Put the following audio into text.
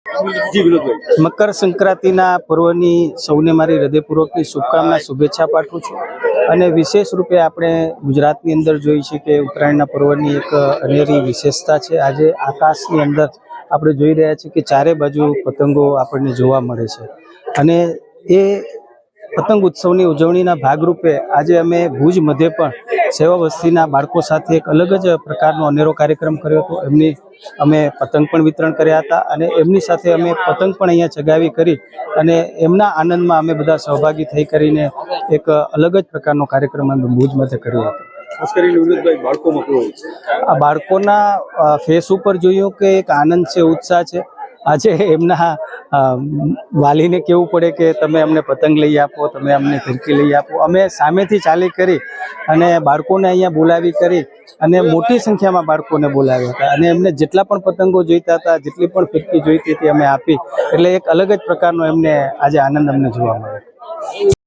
જી વિનોદભાઈ, મકર સંક્રાંતિના પર્વની સૌને મારી હૃદયપૂર્વકની શુભકામના શુભેચ્છા પાઠવું છું। અને વિશેષ રૂપે આપણે ગુજરાતની અંદર જોઈએ છીએ કે ઉત્તરાયણના પર્વની એક અનેરી વિશેષતા છે। આજે આકાશની અંદર આપણે જોઈ રહ્યા છીએ કે ચારે બાજુ પતંગો આપણને જોવા મળે છે અને એ પતંગ ઉત્સવની ઉજવણીના ભાગરૂપે આજે અમે ભુજ મધ્યે પણ સેવા વસ્તીના બાળકો સાથે એક અલગ જ પ્રકારનો અનેરો કાર્યક્રમ કર્યો હતો। એમની અમે પતંગ પણ વિતરણ કર્યા હતા અને એમની સાથે અમે પતંગ પણ અહીંયા ચગાવી કરી અને એમના આનંદમાં અમે બધા સહભાગી થઈ કરીને એક અલગ જ પ્રકારનો કાર્યક્રમ અમે ભુજ મધ્યે કર્યો હતો। ખાસ કરીને વિનોદભાઈ, બાળકોમાં કેવો હોય છે? આ બાળકોના ફેસ ઉપર જોયું કે એક આનંદ છે, ઉત્સાહ છે। આજે એમના વાલીને કહેવું પડે કે તમે અમને પતંગ લઈ આપો, તમે અમને ફિરકી લઈ આપો। અમે સામેથી ચાલી કરી અને બાળકોને અહીંયા બોલાવી કરી અને મોટી સંખ્યામાં બાળકોને બોલાવ્યા હતા અને એમને જેટલા પણ પતંગો જોઈતા હતા, જેટલી પણ ફિરકી જોઈતી હતી અમે આપી। એટલે એક અલગ જ પ્રકારનો એમને આજે આનંદ અમને જોવા મળ્યો।